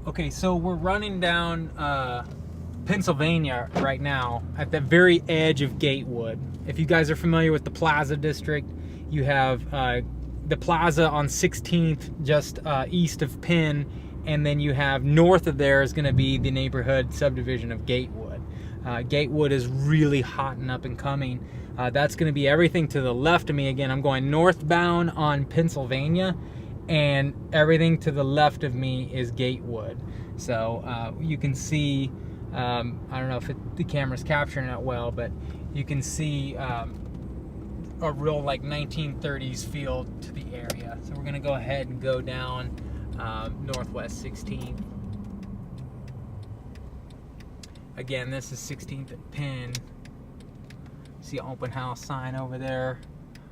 Okay, so we're running down Pennsylvania right now at the very edge of Gatewood. If you guys are familiar with the Plaza District, you have the Plaza on 16th just east of Penn, and then you have north of there is going to be the neighborhood subdivision of Gatewood. Gatewood is really hot and up and coming. That's going to be everything to the left of me. Again, I'm going northbound on Pennsylvania, and everything to the left of me is Gatewood. So you can see, I don't know if the camera's capturing it well, but you can see a real like 1930s feel to the area. So we're gonna go ahead and go down Northwest 16th. Again, this is 16th at Penn. See an open house sign over there,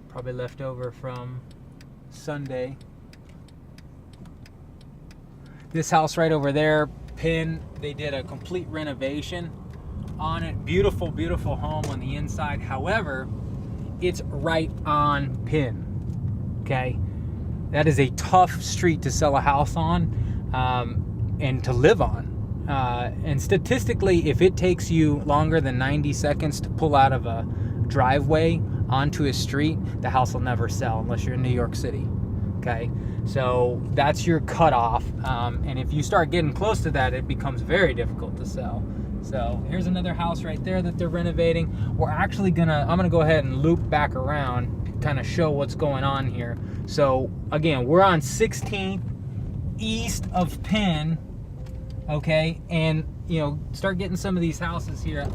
probably left over from Sunday. This house right over there, Penn, they did a complete renovation on it. Beautiful, beautiful home on the inside. However, it's right on Penn, okay? That is a tough street to sell a house on and to live on. And statistically, if it takes you longer than 90 seconds to pull out of a driveway onto a street, the house will never sell unless you're in New York City, okay? So that's your cutoff, and if you start getting close to that, it becomes very difficult to sell. So here's another house right there that they're renovating. We're actually I'm gonna go ahead and loop back around to kind of show what's going on here. So again, we're on 16th east of Penn, okay, and you know, start getting some of these houses here,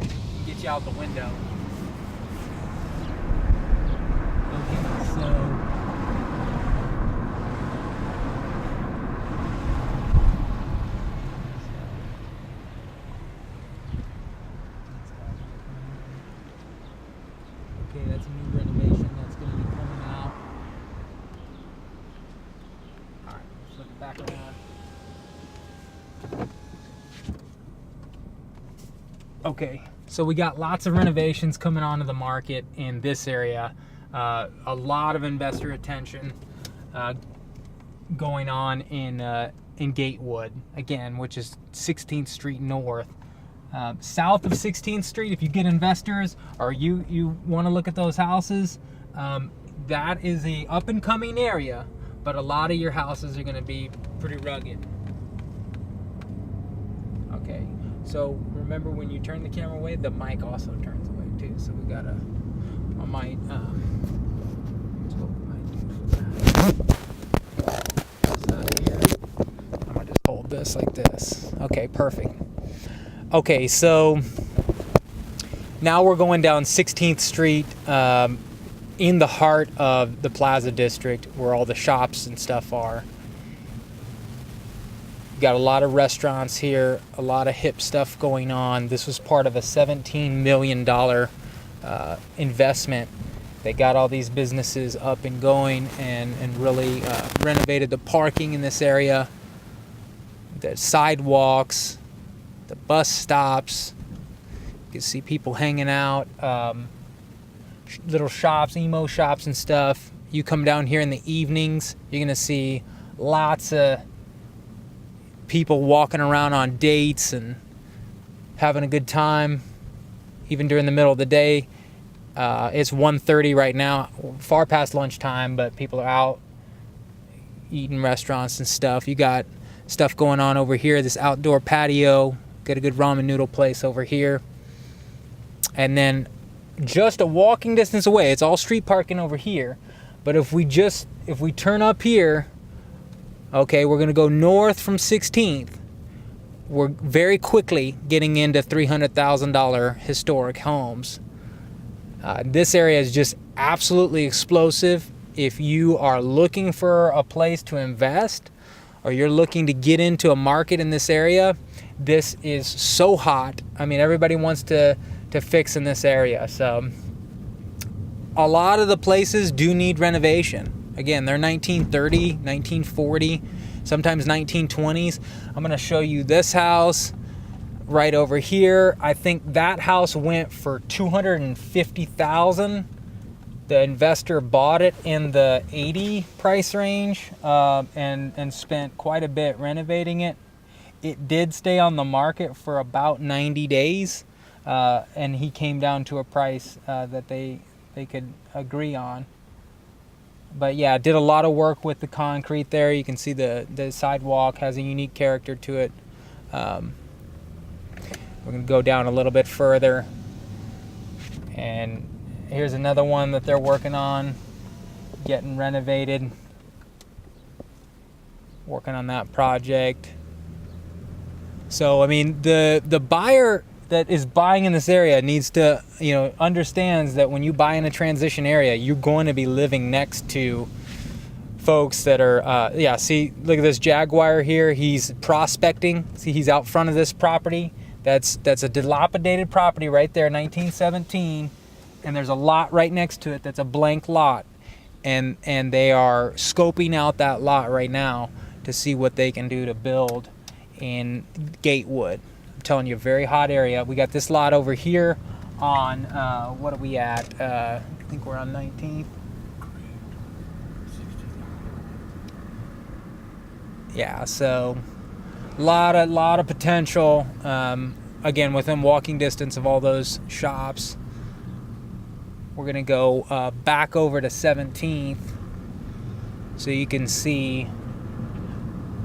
get you out the window. Okay, so that's a new renovation that's going to be coming out. Alright, let's look back around. Okay, so we got lots of renovations coming onto the market in this area. A lot of investor attention going on in Gatewood, again, which is 16th Street North. South of 16th Street, if you get investors or you want to look at those houses, that is a up and coming area, but a lot of your houses are going to be pretty rugged. Okay, so remember when you turn the camera away, the mic also turns away too. So we got I might do for that. I'm gonna just hold this like this. Okay, perfect. Okay, so now we're going down 16th Street in the heart of the Plaza District where all the shops and stuff are. Got a lot of restaurants here, a lot of hip stuff going on. This was part of a $17 million investment. They got all these businesses up and going and really renovated the parking in this area, the sidewalks, the bus stops. You can see people hanging out, little shops, emo shops and stuff. You come down here in the evenings, you're gonna see lots of people walking around on dates and having a good time, even during the middle of the day. It's 1:30 right now, far past lunchtime, but people are out eating restaurants and stuff. You got stuff going on over here, this outdoor patio. Got a good ramen noodle place over here. And then just a walking distance away, it's all street parking over here. But if we turn up here, okay, we're gonna go north from 16th. We're very quickly getting into $300,000 historic homes. This area is just absolutely explosive. If you are looking for a place to invest, or you're looking to get into a market in this area, this is so hot. I mean, everybody wants to fix in this area. So a lot of the places do need renovation. Again, they're 1930, 1940, sometimes 1920s. I'm gonna show you this house right over here. I think that house went for $250,000. The investor bought it in the 80 price range and spent quite a bit renovating it. it did stay on the market for about 90 days, and he came down to a price that they could agree on. But yeah, did a lot of work with the concrete there. You can see the sidewalk has a unique character to it. We're going to go down a little bit further. And here's another one that they're working on, getting renovated. Working on that project. So, I mean, the buyer that is buying in this area needs to, understands that when you buy in a transition area, you're going to be living next to folks that are, see, look at this Jaguar here. He's prospecting. See, he's out front of this property. That's a dilapidated property right there, 1917. And there's a lot right next to it that's a blank lot. And they are scoping out that lot right now to see what they can do to build in Gatewood. I'm telling you, very hot area. We got this lot over here on, what are we at? I think we're on 19th. Yeah, so lot of potential. Again, within walking distance of all those shops. We're gonna go back over to 17th so you can see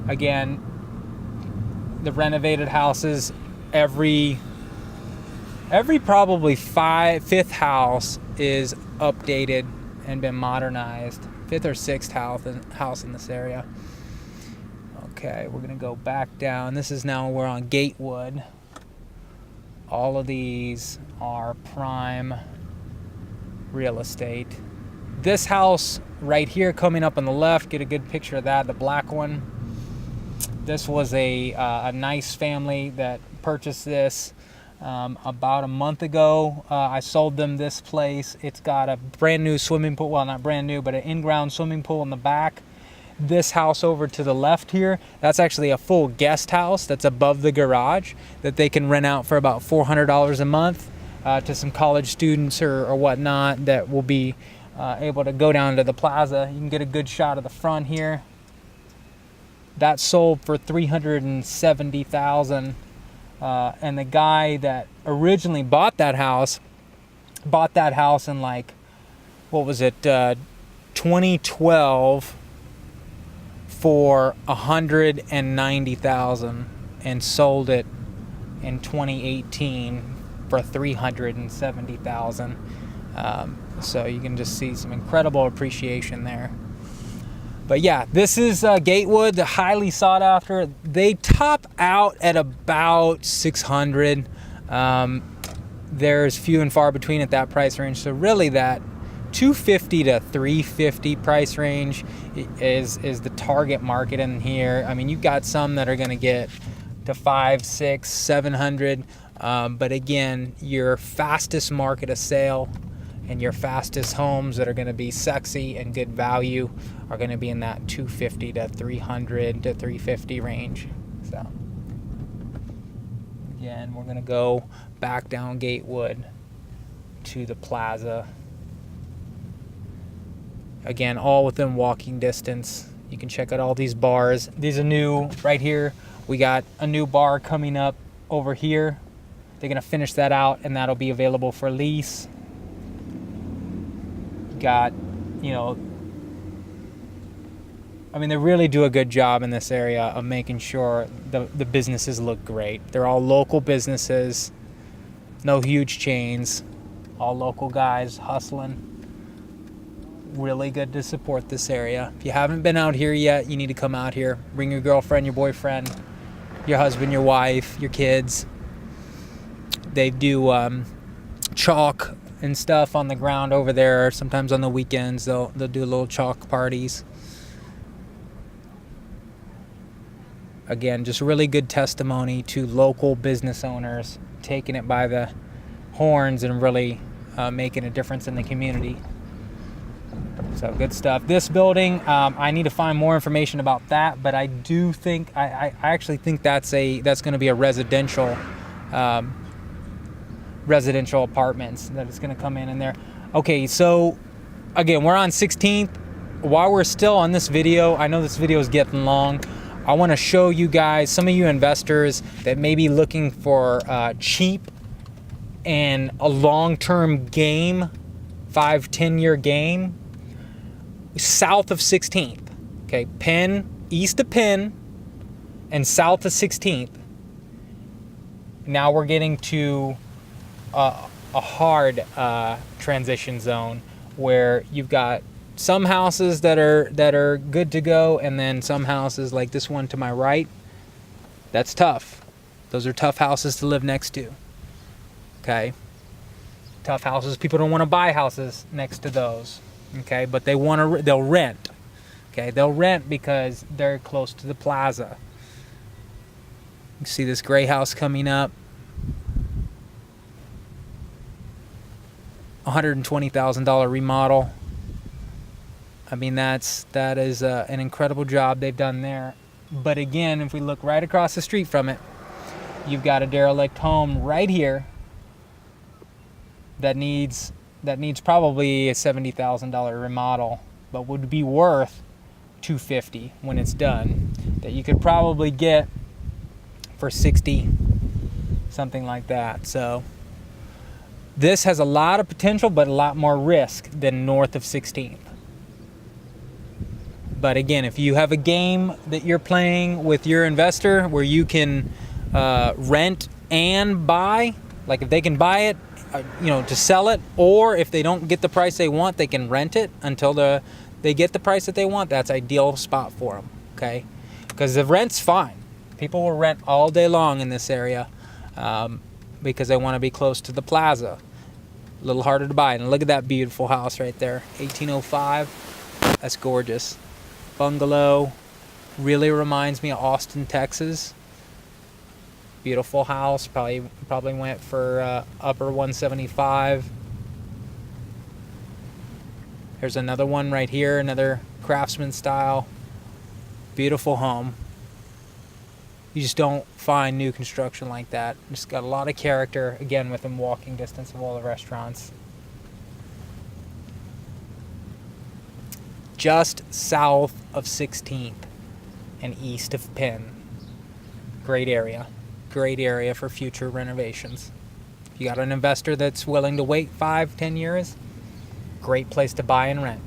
again the renovated houses. Every probably fifth house is updated and been modernized. Fifth or sixth house in this area. Okay, we're gonna go back down. This is now, we're on Gatewood. All of these are prime real estate. This house right here coming up on the left, get a good picture of that, the black one. This was a nice family that purchased this about a month ago. I sold them this place. It's got a brand new swimming pool, well, not brand new, but an in-ground swimming pool in the back. This house over to the left here, that's actually a full guest house that's above the garage that they can rent out for about $400 a month to some college students or whatnot that will be able to go down to the plaza. You can get a good shot of the front here. That sold for $370,000, and the guy that originally bought that house in like, what was it, 2012 for $190,000 and sold it in 2018 for $370,000. So you can just see some incredible appreciation there. But yeah, this is Gatewood, the highly sought after. They top out at about 600. There's few and far between at that price range. So really that 250 to 350 price range is the target market in here. I mean, you've got some that are going to get to 500, 600, 700. But again, your fastest market of sale and your fastest homes that are going to be sexy and good value are going to be in that 250 to 300 to 350 range. So again, we're going to go back down Gatewood to the plaza. Again, all within walking distance. You can check out all these bars. These are new right here. We got a new bar coming up over here. They're going to finish that out and that'll be available for lease. Got, I mean, they really do a good job in this area of making sure the businesses look great. They're all local businesses, no huge chains, all local guys hustling. Really good to support this area. If you haven't been out here yet, you need to come out here. Bring your girlfriend, your boyfriend, your husband, your wife, your kids. They do chalk and stuff on the ground over there. Sometimes on the weekends they'll do little chalk parties. Again, just really good testimony to local business owners taking it by the horns and really making a difference in the community. So good stuff. This building, I need to find more information about that, but I do think I actually think that's going to be a residential apartments that is going to come in there. Okay, so again, we're on 16th. While we're still on this video, I know this video is getting long. I want to show you guys, some of you investors that may be looking for cheap and a long-term game, 5-10 year game, south of 16th. Okay, Penn, east of Penn and south of 16th. Now we're getting to a hard transition zone where you've got some houses that are good to go, and then some houses like this one to my right, that's tough. Those are tough houses to live next to. Okay, tough houses. People don't want to buy houses next to those. Okay, but they'll rent. Okay, they'll rent because they're close to the plaza. You see this gray house coming up, $120,000 remodel. I mean, that is an incredible job they've done there. But again, if we look right across the street from it, you've got a derelict home right here that needs probably a $70,000 remodel, but would be worth $250,000 when it's done. That you could probably get for $60,000, something like that. So this has a lot of potential, but a lot more risk than north of 16th. But again, if you have a game that you're playing with your investor where you can rent and buy, like if they can buy it, to sell it, or if they don't get the price they want, they can rent it until they get the price that they want, that's ideal spot for them, okay? Because the rent's fine. People will rent all day long in this area because they want to be close to the plaza. A little harder to buy. And look at that beautiful house right there, 1805. That's gorgeous. Bungalow, really reminds me of Austin, Texas. Beautiful house. Probably went for upper 175. Here's another one right here, another craftsman style. Beautiful home. You just don't find new construction like that. Just got a lot of character, again, within walking distance of all the restaurants. Just south of 16th and east of Penn. Great area. Great area for future renovations. If you got an investor that's willing to wait 5-10 years, great place to buy and rent.